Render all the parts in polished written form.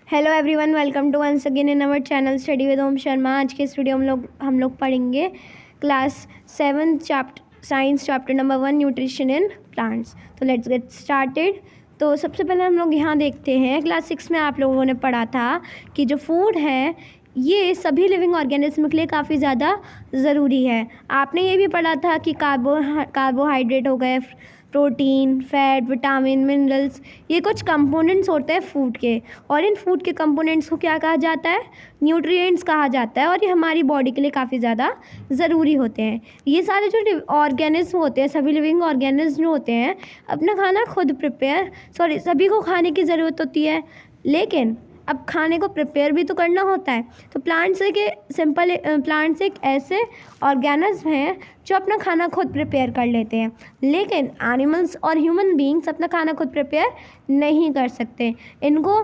Hello everyone, welcome to once again in our channel study with Om Sharma. आज के इस video में हम लोग पढ़ेंगे class 7 science chapter number 1 nutrition in plants. तो लेट्स गेट स्टार्टेड। तो सबसे पहले हम लोग यहाँ देखते हैं, क्लास 6 में आप लोगों ने पढ़ा था कि जो फूड है ये सभी लिविंग ऑर्गेनिज्म के लिए काफ़ी ज़्यादा ज़रूरी है। आपने ये भी पढ़ा था कि कार्बोहाइड्रेट हो गए, प्रोटीन, फैट, विटामिन, मिनरल्स, ये कुछ कंपोनेंट्स होते हैं फूड के, और इन फूड के कंपोनेंट्स को क्या कहा जाता है? न्यूट्रिएंट्स कहा जाता है, और ये हमारी बॉडी के लिए काफ़ी ज़्यादा ज़रूरी होते हैं। ये सारे जो ऑर्गेनिज्म होते हैं, सभी लिविंग ऑर्गेनिज्म जो होते हैं, अपना खाना खुद सभी को खाने की ज़रूरत होती है, लेकिन अब खाने को प्रिपेयर भी तो करना होता है। तो प्लांट्स एक ऐसे ऑर्गेनिज्म हैं जो अपना खाना खुद प्रिपेयर कर लेते हैं, लेकिन एनिमल्स और ह्यूमन बीइंग्स अपना खाना खुद प्रिपेयर नहीं कर सकते। इनको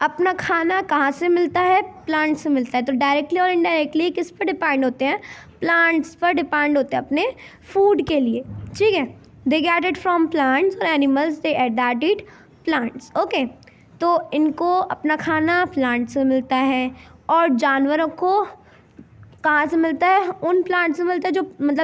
अपना खाना कहाँ से मिलता है? प्लांट से मिलता है। तो डायरेक्टली और इनडायरेक्टली किस पर डिपेंड होते हैं? प्लांट्स पर डिपेंड होते हैं अपने फूड के लिए। ठीक है, they get it from plants, और animals they that it plants. Okay, तो इनको अपना खाना प्लांट से मिलता है, और जानवरों को कहाँ से मिलता है? उन प्लांट से मिलता है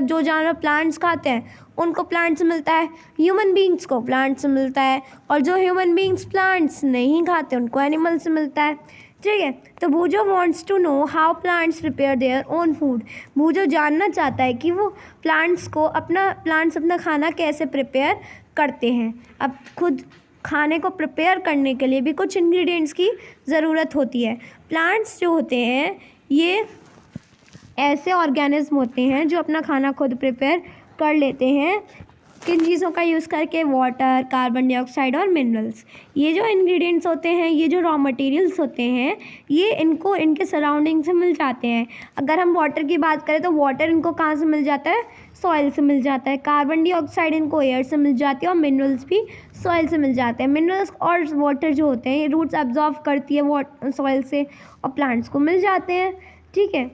जो जानवर प्लांट्स खाते हैं उनको प्लांट से मिलता है। ह्यूमन बींग्स को प्लांट से मिलता है, और जो ह्यूमन बींग्स प्लांट्स नहीं खाते उनको एनिमल से मिलता है। ठीक है, तो Boojho wants to know how plants prepare their own food. Boojho जानना चाहता है कि वो प्लांट्स अपना खाना कैसे प्रिपेयर करते हैं। अब खुद खाने को प्रिपेयर करने के लिए भी कुछ इंग्रेडिएंट्स की ज़रूरत होती है। प्लांट्स जो होते हैं ये ऐसे ऑर्गेनिज्म होते हैं जो अपना खाना खुद प्रिपेयर कर लेते हैं। किन चीज़ों का यूज़ करके? वाटर, कार्बन डाइऑक्साइड और मिनरल्स। ये जो इंग्रेडिएंट्स होते हैं, ये जो रॉ मटेरियल्स होते हैं, ये इनको इनके सराउंडिंग से मिल जाते हैं। अगर हम वाटर की बात करें तो वाटर इनको कहाँ से मिल जाता है? सॉइल से मिल जाता है। कार्बन डाइऑक्साइड इनको एयर से मिल जाती है, और मिनरल्स भी सॉइल से मिल जाते हैं। मिनरल्स और वाटर जो होते हैं ये रूट्स एब्जॉर्ब करती है सॉइल से, और प्लांट्स को मिल जाते हैं। ठीक है,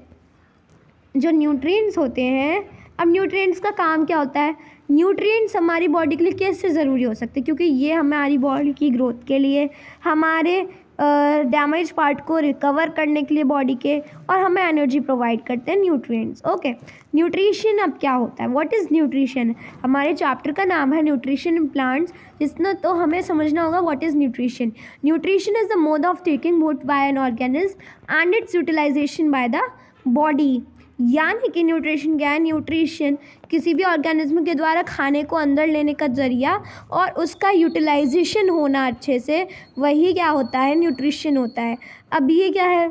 जो न्यूट्रिएंट्स होते हैं, अब न्यूट्रिएंट्स का काम क्या होता है? न्यूट्रिएंट्स हमारी बॉडी के लिए कैसे ज़रूरी हो सकते हैं? क्योंकि ये हमारी बॉडी की ग्रोथ के लिए, हमारे डैमेज पार्ट को रिकवर करने के लिए बॉडी के, और हमें एनर्जी प्रोवाइड करते हैं न्यूट्रिएंट्स। ओके, न्यूट्रिशन अब क्या होता है? What is nutrition? हमारे चैप्टर का नाम है न्यूट्रिशन इन प्लांट्स, जिसमें तो हमें समझना होगा what is nutrition. Nutrition is the mode of taking food by an organism and its utilization by the body. यानी कि न्यूट्रिशन क्या है? न्यूट्रिशन किसी भी ऑर्गेनिज्म के द्वारा खाने को अंदर लेने का ज़रिया, और उसका यूटिलाइजेशन होना अच्छे से, वही क्या होता है? न्यूट्रिशन होता है। अब ये क्या है?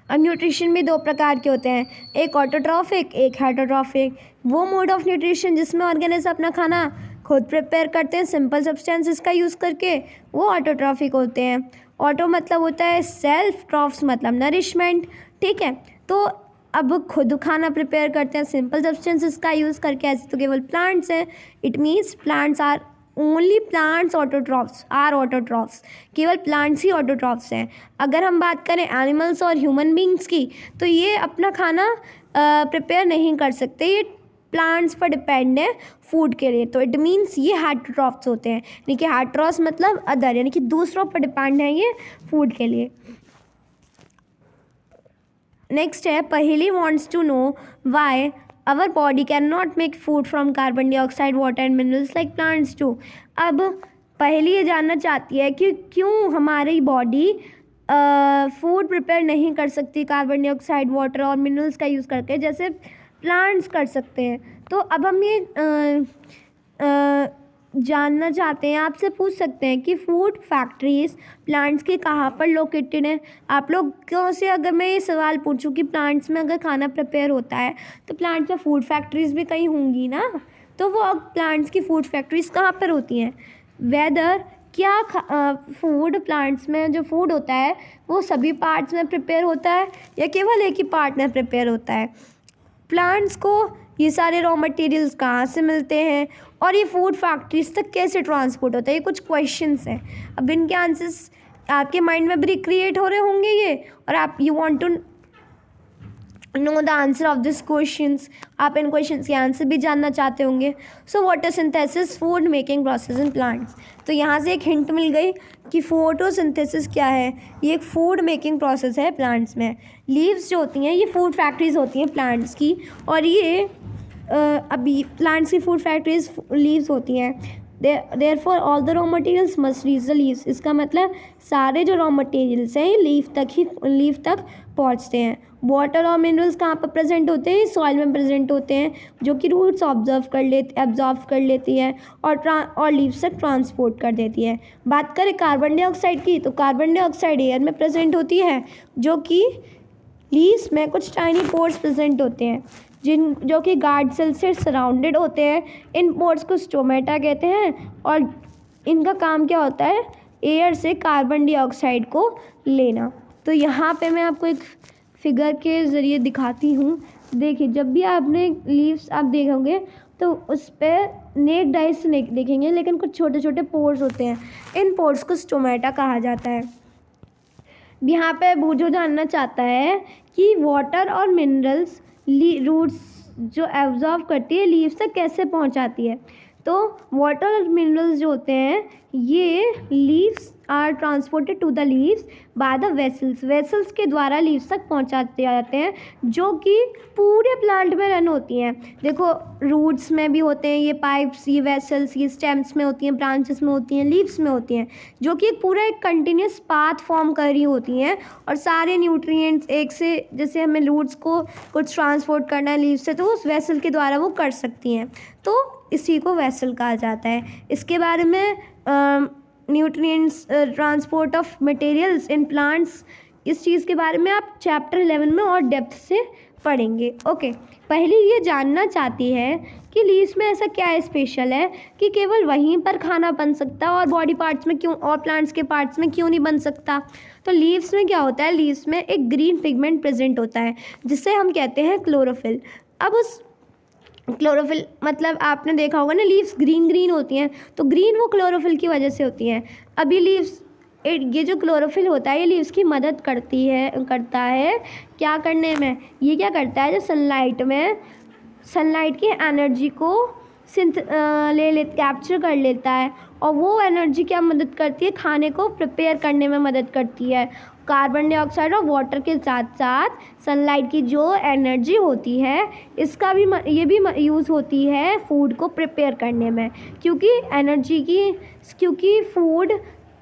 अब न्यूट्रिशन भी दो प्रकार के होते हैं, एक ऑटोट्रॉफिक, एक हेटरोट्रॉफिक। वो मोड ऑफ न्यूट्रिशन जिसमें ऑर्गेनिज्म अपना खाना खुद प्रिपेयर करते हैं सिंपल सब्सटेंसेस का यूज़ करके, वो ऑटोट्रॉफिक होते हैं। ऑटो मतलब होता है सेल्फ, ट्रॉफ्स मतलब नरिशमेंट। ठीक है, तो अब खुद खाना प्रिपेयर करते हैं सिंपल सब्सटेंसेस का यूज़ करके, ऐसे तो केवल प्लांट्स हैं। It means plants are only plants autotrophs, केवल प्लांट्स ही ऑटोट्रॉफ्स हैं। अगर हम बात करें एनिमल्स और ह्यूमन बींग्स की, तो ये अपना खाना प्रिपेयर नहीं कर सकते, ये प्लांट्स पर डिपेंड है फूड के लिए। तो इट मीन्स ये हेटरोट्रॉफ्स होते हैं, यानी कि हेटरोस मतलब अदर, यानी कि दूसरों पर डिपेंड है ये फूड के लिए। नेक्स्ट है, Paheli wants to know why our body can not make food from carbon dioxide, water and minerals like plants do. अब पहेली ये जानना चाहती है कि क्यों हमारी बॉडी फूड प्रिपेयर नहीं कर सकती कार्बन डाइऑक्साइड, वाटर और मिनरल्स का यूज़ करके, जैसे प्लांट्स कर सकते हैं। तो अब हम ये जानना चाहते हैं, आपसे पूछ सकते हैं कि फूड फैक्ट्रीज प्लांट्स के कहाँ पर लोकेटेड हैं। आप लोगों से अगर मैं ये सवाल पूछूं कि प्लांट्स में अगर खाना प्रिपेयर होता है तो प्लांट्स में फूड फैक्ट्रीज भी कहीं होंगी ना, तो वो प्लांट्स की फूड फैक्ट्रीज कहाँ पर होती हैं? वेदर क्या फूड प्लांट्स में जो फूड होता है वो सभी पार्ट्स में प्रिपेयर होता है, या केवल एक ही पार्ट में प्रिपेयर होता है? प्लांट्स को ये सारे रॉ मटेरियल्स कहाँ से मिलते हैं, और ये फूड फैक्ट्रीज तक कैसे ट्रांसपोर्ट होता है? ये कुछ क्वेश्चंस हैं। अब इनके आंसर्स आपके माइंड में भी क्रिएट हो रहे होंगे ये, और आप you want to know the answer of this questions, आप इन क्वेश्चंस के आंसर भी जानना चाहते होंगे। So photosynthesis food making process in plants. तो यहाँ से एक हिंट मिल गई कि फोटोसिंथेसिस क्या है, ये एक फूड मेकिंग प्रोसेस है प्लांट्स में। लीव्स जो होती हैं ये फूड फैक्ट्रीज होती हैं प्लांट्स की, और ये अभी प्लांट्स की फूड फैक्ट्रीज लीव्स होती हैं। Therefore all the raw materials must reach the leaves. इसका मतलब सारे जो रॉ मटेरियल्स हैं लीफ तक पहुंचते हैं। वाटर और मिनरल्स कहाँ पर प्रेजेंट होते हैं, सॉइल में प्रेजेंट होते हैं, जो कि रूट्स एब्जॉर्व कर लेती है और लीव्स तक ट्रांसपोर्ट कर देती है। बात करें कार्बन डाइऑक्साइड की, तो कार्बन डाइऑक्साइड एयर में प्रेजेंट होती है, जो कि लीव्स में कुछ टाइनी पोर्स प्रेजेंट होते हैं जो कि गार्ड सेल से सराउंडेड होते हैं। इन पोर्स को स्टोमेटा कहते हैं, और इनका काम क्या होता है, एयर से कार्बन डाइऑक्साइड को लेना। तो यहाँ पे मैं आपको एक फिगर के ज़रिए दिखाती हूँ। देखिए, जब भी आपने लीव्स आप देखोगे तो उस पर नेक्ड आई से देखेंगे, लेकिन कुछ छोटे छोटे पोर्स होते हैं। इन पोर्स को स्टोमेटा कहा जाता है। यहाँ पे बूझो जानना चाहता है कि वाटर और मिनरल्स रूट्स जो एब्जॉर्व करती है लीव्स तक कैसे पहुँचाती है। तो वाटर और मिनरल्स जो होते हैं ये leaves are transported to the leaves by the vessels के द्वारा लीव्स तक पहुंचाते जाते हैं, जो कि पूरे प्लांट में रन होती हैं। देखो, रूट्स में भी होते हैं ये पाइप्स, ये वेसल्स, ये स्टेम्स में होती हैं, ब्रांचेस में होती हैं, लीव्स में होती हैं, जो कि एक कंटिन्यूस पाथ फॉर्म कर रही होती हैं। और सारे न्यूट्रिएंट्स एक से, जैसे हमें रूट्स को कुछ ट्रांसपोर्ट करना है लीव्स से, तो उस वेसल के द्वारा वो कर सकती हैं। तो इसी को वेसल कहा जाता है। इसके बारे में nutrients transport of materials in plants, इस चीज़ के बारे में आप चैप्टर 11 में और डेप्थ से पढ़ेंगे। ओके, पहले ये जानना चाहती है कि लीव्स में ऐसा क्या स्पेशल है कि केवल वहीं पर खाना बन सकता है और बॉडी पार्ट्स में क्यों, और प्लांट्स के पार्ट्स में क्यों नहीं बन सकता। तो लीव्स में क्या होता है, लीव्स में एक ग्रीन पिगमेंट प्रेजेंट होता है जिसे हम कहते हैं क्लोरोफिल। अब उस क्लोरोफिल मतलब आपने देखा होगा ना, लीव्स ग्रीन होती हैं, तो ग्रीन वो क्लोरोफिल की वजह से होती हैं। अभी लीव्स, ये जो क्लोरोफिल होता है ये लीव्स की मदद करता है क्या करने में, ये क्या करता है, जो सनलाइट की एनर्जी को कैप्चर कर लेता है, और वो एनर्जी क्या मदद करती है, खाने को प्रिपेयर करने में मदद करती है। कार्बन डाइऑक्साइड और वाटर के साथ साथ सनलाइट की जो एनर्जी होती है इसका भी ये भी यूज़ होती है फूड को प्रिपेयर करने में, क्योंकि फूड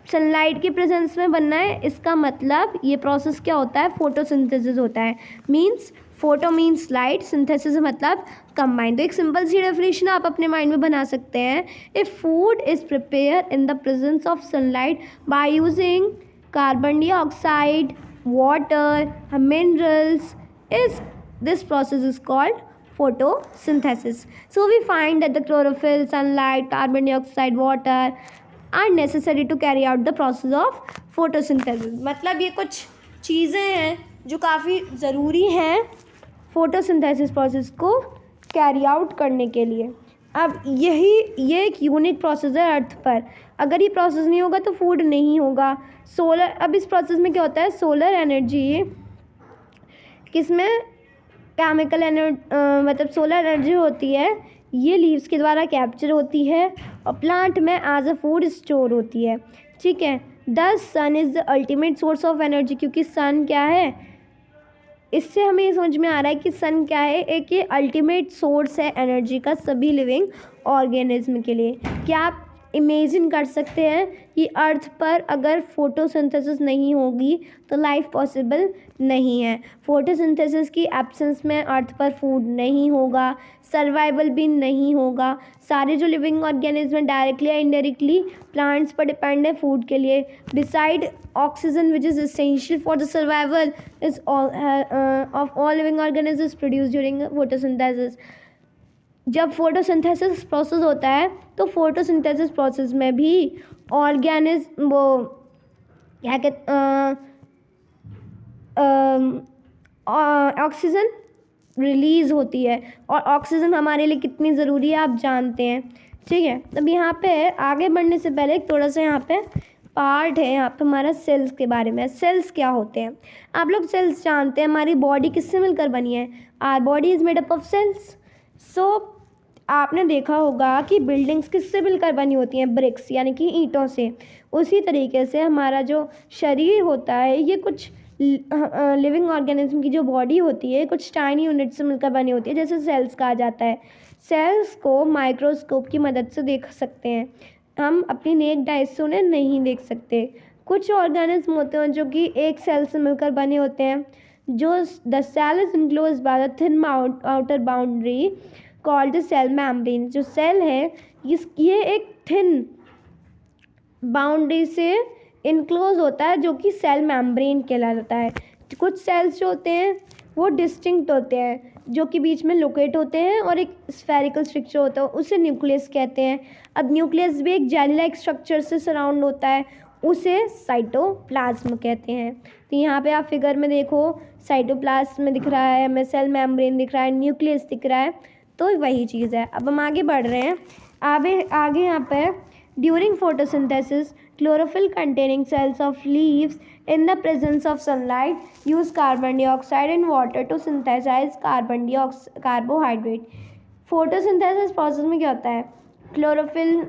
सनलाइट की प्रेजेंस में बनना है। इसका मतलब ये प्रोसेस क्या होता है, फोटोसिंथेसिस होता है। फोटो मीन्स लाइट, सिंथेसिस मतलब कंबाइन। तो एक सिंपल सी डेफिनेशन आप अपने माइंड में बना सकते हैं, if food is prepare in the presence of sunlight by using carbon dioxide, water, minerals, this process is called photosynthesis. So we find that the chlorophyll, sunlight, carbon dioxide, water are necessary to carry out the process of photosynthesis. मतलब ये कुछ चीज़ें हैं जो काफ़ी ज़रूरी हैं photosynthesis process को कैरी आउट करने के लिए। अब ये एक यूनिक प्रोसेस है अर्थ पर। अगर ये प्रोसेस नहीं होगा तो फूड नहीं होगा। अब इस प्रोसेस में क्या होता है, सोलर एनर्जी किसमें केमिकल मतलब सोलर एनर्जी होती है, ये लीव्स के द्वारा कैप्चर होती है और प्लांट में एज अ फूड स्टोर होती है। ठीक है, the sun is the ultimate source of energy, क्योंकि सन क्या है, इससे हमें ये समझ में आ रहा है कि सन क्या है, एक ये अल्टीमेट सोर्स है एनर्जी का सभी लिविंग ऑर्गेनिज्म के लिए। क्या आप इमेजिन कर सकते हैं कि अर्थ पर अगर फोटोसिंथेसिस नहीं होगी तो लाइफ पॉसिबल नहीं है। फोटोसिंथेसिस की एब्सेंस में अर्थ पर फूड नहीं होगा, सर्वाइवल भी नहीं होगा। सारे जो लिविंग ऑर्गेनिज्म डायरेक्टली या इनडायरेक्टली प्लांट्स पर डिपेंड है फूड के लिए। Beside oxygen which is essential for the survival is of all living organisms produce during photosynthesis. जब फोटोसिंथेसिस प्रोसेस होता है तो फोटोसिंथेसिस प्रोसेस में भी ऑर्गेनिज्म वो क्या कहते ऑक्सीजन रिलीज़ होती है, और ऑक्सीजन हमारे लिए कितनी ज़रूरी है आप जानते हैं। ठीक है, अब यहाँ पे आगे बढ़ने से पहले थोड़ा सा यहाँ पे पार्ट है यहाँ पे हमारा सेल्स के बारे में। सेल्स क्या होते हैं? आप लोग सेल्स जानते हैं, हमारी बॉडी किससे मिलकर बनी है? Our body is made up of cells. So आपने देखा होगा कि बिल्डिंग्स किससे मिलकर बनी होती हैं? ब्रिक्स यानी कि ईंटों से। उसी तरीके से हमारा जो शरीर होता है ये कुछ लिविंग ऑर्गेनिज्म की जो बॉडी होती है कुछ टाइनी यूनिट से मिलकर बनी होती है, जैसे सेल्स कहा जाता है। सेल्स को माइक्रोस्कोप की मदद से देख सकते हैं, हम अपनी नेक्ड आइज से उन्हें नहीं देख सकते। कुछ ऑर्गेनिज्म होते हैं जो कि एक सेल से मिलकर बने होते हैं, जो the cell is enclosed by the thin outer boundary called the cell membrane. जो सेल है ये एक थिन बाउंड्री से इनक्लोज होता है जो कि सेल मेम्ब्रेन कहलाता है। कुछ सेल्स जो होते हैं वो डिस्टिंक्ट होते हैं, जो कि बीच में लोकेट होते हैं, और एक स्फेरिकल स्ट्रक्चर होता है उसे न्यूक्लियस कहते हैं। अब न्यूक्लियस भी एक जेली लाइक स्ट्रक्चर से सराउंड होता है, उसे साइटोप्लाज्म कहते हैं। तो यहाँ पे आप फिगर में देखो, साइटोप्लाज्म में दिख रहा है हमें, सेल मेम्ब्रेन दिख रहा है, न्यूक्लियस दिख रहा है, तो वही चीज़ है। अब हम आगे बढ़ रहे हैं। आगे यहाँ पे during photosynthesis chlorophyll containing cells of leaves in the presence of sunlight use carbon dioxide and water to synthesize carbohydrate। Photosynthesis process में क्या होता है? क्लोरोफिल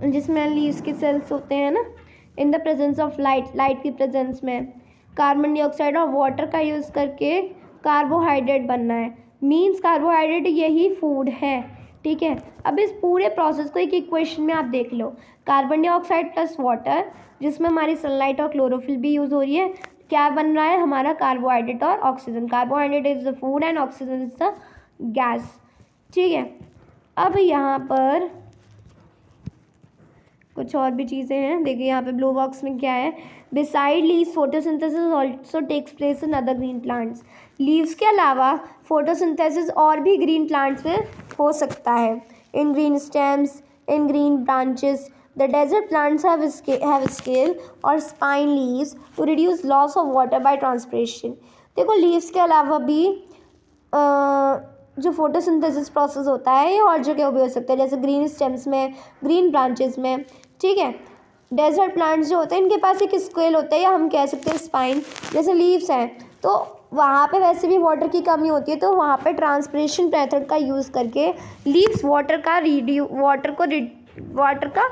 जिसमें लीव्स के सेल्स होते हैं ना, in the presence of light की प्रेजेंस में कार्बन डाइऑक्साइड और वाटर का यूज़ करके कार्बोहाइड्रेट बनना है। मीन्स कार्बोहाइड्रेट यही फूड है, ठीक है। अब इस पूरे प्रोसेस को एक इक्वेशन में आप देख लो, कार्बन डाइऑक्साइड प्लस वाटर, जिसमें हमारी सनलाइट और क्लोरोफिल भी यूज़ हो रही है, क्या बन रहा है हमारा? कार्बोहाइड्रेट और oxygen. Carbohydrate is the food and oxygen is the gas, ठीक है। अब यहाँ पर कुछ और भी चीज़ें हैं, देखिए यहाँ पे ब्लू बॉक्स में क्या है? Beside leaves photosynthesis also takes place in other green plants. Leaves के अलावा फोटोसिंथेसिस और भी ग्रीन प्लांट्स में हो सकता है, in green stems, in green branches. The desert plants have scale और spine leaves to reduce loss of water by transpiration. देखो लीव्स के अलावा भी जो फोटोसिंथेसिस प्रोसेस होता है ये और जगह भी हो सकता है, जैसे ग्रीन स्टेम्स में, ग्रीन ब्रांचेस में, ठीक है। डेजर्ट प्लांट्स जो होते हैं इनके पास एक स्केल होता है, या हम कह सकते हैं स्पाइन, जैसे लीव्स हैं, तो वहाँ पे वैसे भी वाटर की कमी होती है, तो वहाँ पे ट्रांसपिरेशन मेथड का यूज़ करके लीव्स वाटर का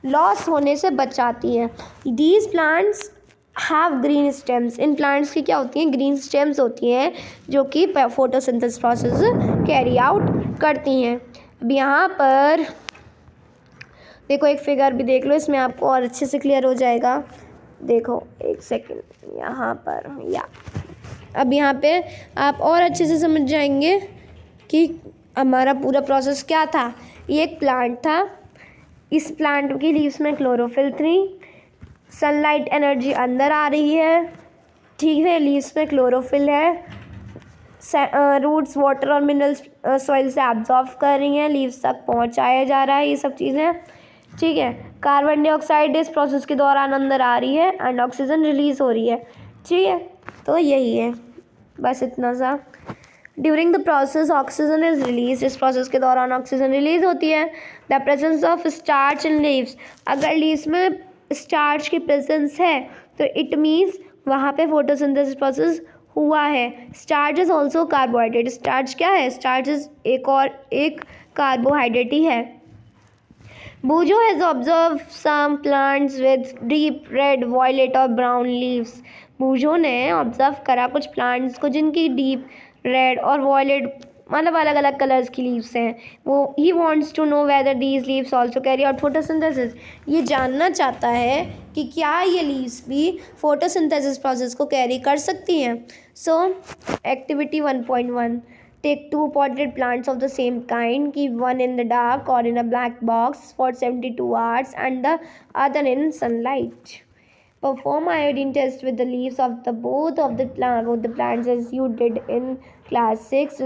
लॉस होने से बचाती हैं। These plants have green stems. In plants की क्या होती हैं? ग्रीन स्टेम्स होती हैं, जो कि फोटोसिंथेसिस प्रोसेस कैरी आउट करती हैं। अब यहाँ पर देखो एक फिगर भी देख लो, इसमें आपको और अच्छे से क्लियर हो जाएगा। देखो एक सेकंड, यहाँ पर अब यहाँ पे आप और अच्छे से समझ जाएंगे कि हमारा पूरा प्रोसेस क्या था। ये एक प्लांट था, इस प्लांट की लीव्स में क्लोरोफिल थी, सनलाइट एनर्जी अंदर आ रही है, ठीक है, लीव्स में क्लोरोफिल है, रूट्स वाटर और मिनरल्स सॉइल से एब्जॉर्ब कर रही हैं, लीव्स तक पहुंचाया जा रहा है, ये सब चीज़ें, ठीक है। कार्बन डाइऑक्साइड इस प्रोसेस के दौरान अंदर आ रही है एंड ऑक्सीजन रिलीज हो रही है, ठीक है। तो यही है, बस इतना सा। During the process oxygen is release. इस प्रोसेस के दौरान ऑक्सीजन रिलीज होती है। The presence of starch in leaves. अगर लीव्स में स्टार्च की प्रेजेंस है तो इट मीन्स वहाँ पे फोटोसिंथेसिस प्रोसेस हुआ है। Starch is also carbohydrate. Starch क्या है? स्टार्च इज एक कार्बोहाइड्रेट ही है। Bujo has observed some plants with deep red, violet और brown leaves. बूजो ने ऑब्जर्व करा कुछ प्लांट्स को जिनकी डीप रेड और वॉयलेट मतलब अलग अलग कलर्स की लीव्स हैं। वो he wants to know whether these leaves also carry out photosynthesis. ये जानना चाहता है कि क्या ये लीव्स भी फोटोसिंथेसिस प्रोसेस को कैरी कर सकती हैं। सो activity 1.1, take 2 potted plants of the same kind, keep one in the dark or in a black box for 72 hours and the other in sunlight. Perform iodine test with the leaves of both the plants as you did in class 6.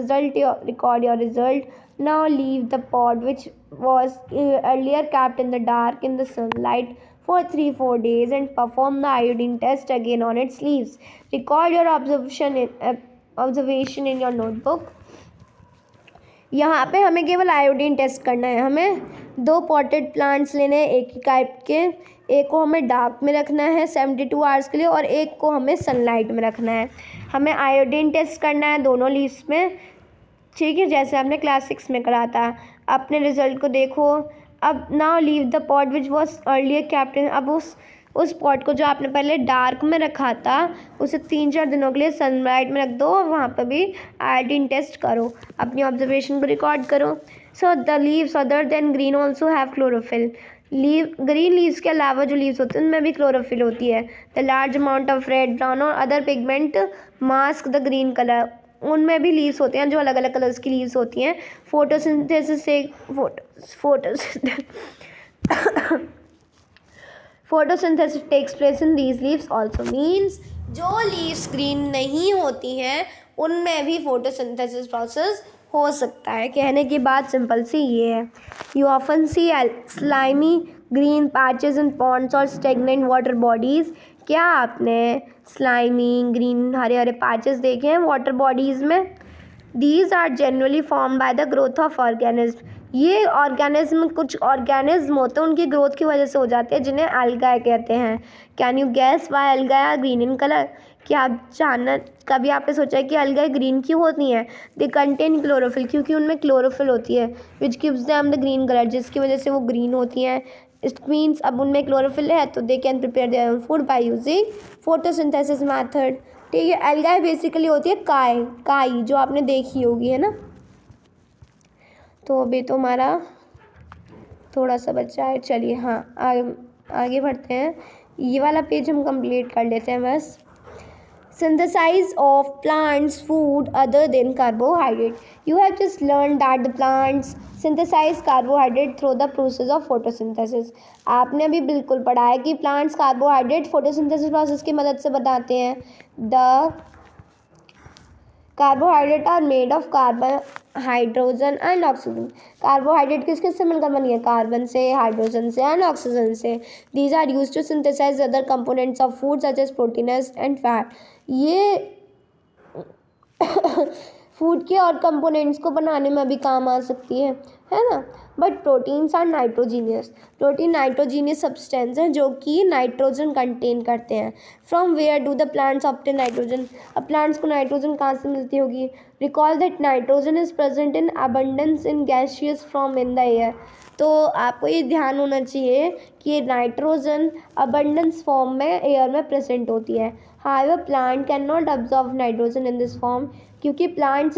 Record your result. Now leave the pot which was earlier kept in the dark in the sunlight for 3-4 days and perform the iodine test again on its leaves. Record your observation in your notebook. यहाँ पे हमें केवल iodine test करना है। हमें 2 potted plants लेने हैं एक ही टाइप के, एक को हमें डार्क में रखना है 72 आवर्स के लिए और एक को हमें सनलाइट में रखना है। हमें आयोडीन टेस्ट करना है दोनों लीव्स में, ठीक है, जैसे हमने क्लास 6 में करा था। अपने रिजल्ट को देखो। अब now leave the pot which was earlier kept in, अब उस पॉट को जो आपने पहले डार्क में रखा था उसे 3-4 दिनों के लिए सनलाइट में रख दो और वहाँ पर भी आयोडीन टेस्ट करो, अपनी ऑब्जर्वेशन को रिकॉर्ड करो। So the leaves other than green also have chlorophyll, green leaves के अलावा जो लीव्स होते हैं उनमें भी क्लोरोफिल होती है। The large amount of red, brown और other pigment mask the green colour, उनमें भी लीव्स होते हैं जो अलग अलग कलर्स की लीव्स होती हैं। फोटोसिंथेसिस से photosynthesis takes place in these leaves also, means जो लीव्स ग्रीन नहीं होती हैं उनमें भी फोटोसिंथेसिस प्रोसेस हो सकता है। कहने की बात सिंपल सी ये है। You often see slimy green patches in ponds और स्टेगनेंट वाटर बॉडीज़, क्या आपने स्लाइमी ग्रीन हरे हरे पैचेस देखे हैं वाटर बॉडीज़ में? These are generally form by the growth of organism, ये ऑर्गेनिज्म कुछ ऑर्गेनिज्म होते हैं उनकी ग्रोथ की वजह से हो जाते हैं जिन्हें एल्गाई कहते हैं। Can you guess why algae are green in colour, क्या आप जानना कभी आपने सोचा है कि एल्गाई ग्रीन क्यों होती हैं? दे कंटेन क्लोरोफिल, क्योंकि उनमें क्लोरोफिल होती है which gives them the green colour, जिसकी वजह से वो ग्रीन होती हैं। इट मीन्स अब उनमें क्लोरोफिल है तो they can prepare their own food by using photosynthesis method, ठीक है। एल्गाई बेसिकली होती है काई जो आपने देखी होगी, है ना। तो अभी तो हमारा थोड़ा सा बचा है, चलिए हाँ आगे बढ़ते हैं। ये वाला पेज हम कंप्लीट कर लेते हैं बस। Synthesis of plants food other than carbohydrate. You have just learned that the plants synthesize carbohydrate through the process of photosynthesis. आपने अभी बिल्कुल पढ़ा है कि प्लांट्स कार्बोहाइड्रेट फोटोसिंथेसिस प्रोसेस की मदद से बनाते हैं। The carbohydrate are made of carbon, hydrogen and oxygen. Carbohydrate किस किस से मिलकर बनी है? कार्बन से, हाइड्रोजन से एंड ऑक्सीजन से। These are use to synthesize other components of food such as proteins and fat, ये फूड के और कंपोनेंट्स को बनाने में भी काम आ सकती है ना। But proteins are nitrogenous, protein nitrogenous substance हैं जो कि नाइट्रोजन कंटेन करते हैं। From where do the plants obtain nitrogen, अब प्लांट्स को नाइट्रोजन कहाँ से मिलती होगी? Recall that nitrogen is present in abundance in gaseous form in the air, तो आपको ये ध्यान होना चाहिए कि नाइट्रोजन अबंडेंस फॉर्म में एयर में प्रेजेंट होती है। However plant can not absorb nitrogen in this form, क्योंकि प्लांट्स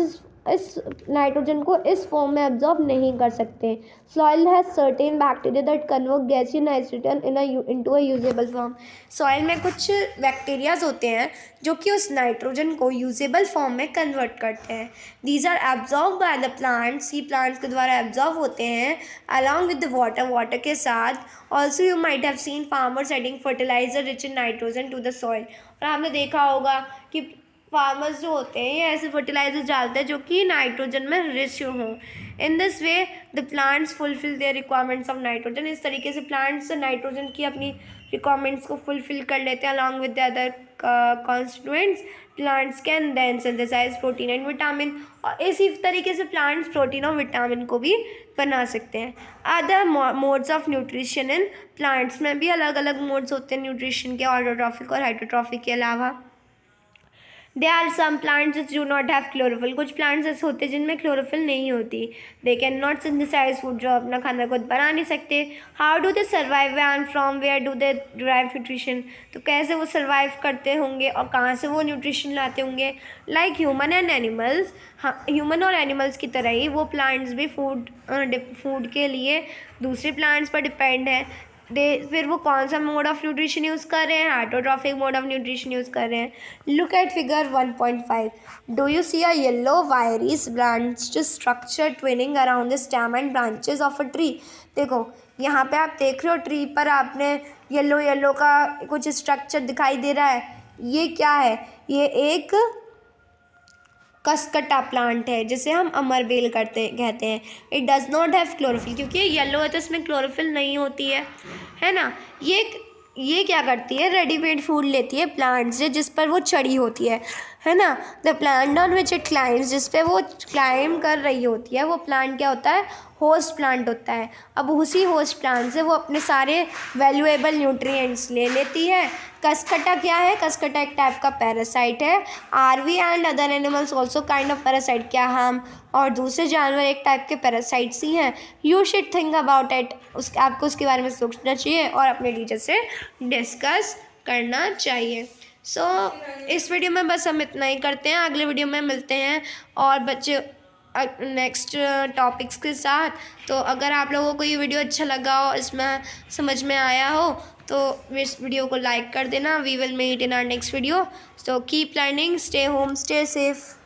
इस नाइट्रोजन को इस फॉर्म में एब्जॉर्ब नहीं कर सकते। Soil has certain bacteria that convert गैसीय nitrogen into a usable form, soil में कुछ बैक्टीरियाज होते हैं जो कि उस नाइट्रोजन को यूजेबल फॉर्म में कन्वर्ट करते हैं। These are absorb by the plants, ये प्लांट्स के द्वारा एब्जॉर्ब होते हैं अलॉन्ग विद द वाटर के साथ। Also you might have seen farmers adding fertilizer rich in nitrogen to the soil, और आपने देखा होगा कि फार्मर्स जो होते हैं ये ऐसे फर्टिलाइजर्स डालते हैं जो कि नाइट्रोजन में रिच हों। In this way the plants fulfil there requirements of nitrogen, इस तरीके से प्लांट्स नाइट्रोजन की अपनी रिक्वायरमेंट्स को फुलफिल कर लेते हैं along with the other constituents. Plants can then synthesize protein and vitamin, और इसी तरीके से प्लांट्स प्रोटीन और विटामिन को भी बना सकते हैं। Other modes of nutrition in plants में भी अलग अलग मोड्स होते हैं न्यूट्रिशन के, ऑटोट्रॉफिक और हाइड्रोट्रॉफिक के अलावा। They are some plants which do not have chlorophyll, कुछ प्लांट्स ऐसे होते हैं जिनमें क्लोरोफिल नहीं होती। They can not synthesize food, जो अपना खाना खुद बना नहीं सकते। How do they survive and from where do they derive nutrition, तो कैसे वो सर्वाइव करते होंगे और कहाँ से वो न्यूट्रिशन लाते होंगे? लाइक ह्यूमन एंड एनिमल्स, हाँ ह्यूमन और एनिमल्स की तरह ही वो प्लांट्स भी फूड के लिए दूसरे प्लांट्स पर डिपेंड है। फिर वो कौन सा मोड ऑफ न्यूट्रिशन यूज़ कर रहे हैं? Heterotrophic mode of nutrition use कर रहे हैं। Look at figure 1.5, do you see a yellow wiry branch structure twining around the stem and branches of a tree. देखो यहाँ पे आप देख रहे हो ट्री पर आपने येलो का कुछ स्ट्रक्चर दिखाई दे रहा है। ये क्या है? ये एक कसकटा प्लांट है जिसे हम अमरबेल कहते हैं। It does not have chlorophyll, क्योंकि ये येलो है तो इसमें क्लोरोफिल नहीं होती है ना। ये क्या करती है? रेडीमेड फूड लेती है प्लांट से जिस पर वो चढ़ी होती है ना। The plant on which it climbs, जिस पे वो क्लाइम कर रही होती है वो प्लांट क्या होता है? होस्ट प्लांट होता है। अब उसी होस्ट प्लांट से वो अपने सारे वैल्यूएबल न्यूट्रिएंट्स ले लेती है। कसकटा क्या है? कसकटा एक टाइप का पैरासाइट है। Are we and other animals also kind of parasite. क्या हम और दूसरे जानवर एक टाइप के पैरासाइट्स ही हैं? You should think about it. आपको उसके बारे में सोचना चाहिए और अपने टीचर से डिस्कस करना चाहिए। इस वीडियो में बस हम इतना ही करते हैं। अगले वीडियो में मिलते हैं और बच्चे नेक्स्ट टॉपिक्स के साथ। तो अगर आप लोगों को ये वीडियो अच्छा लगा हो, इसमें समझ में आया हो, तो इस वीडियो को लाइक कर देना। We will meet in our next video. So keep learning, stay home, stay safe.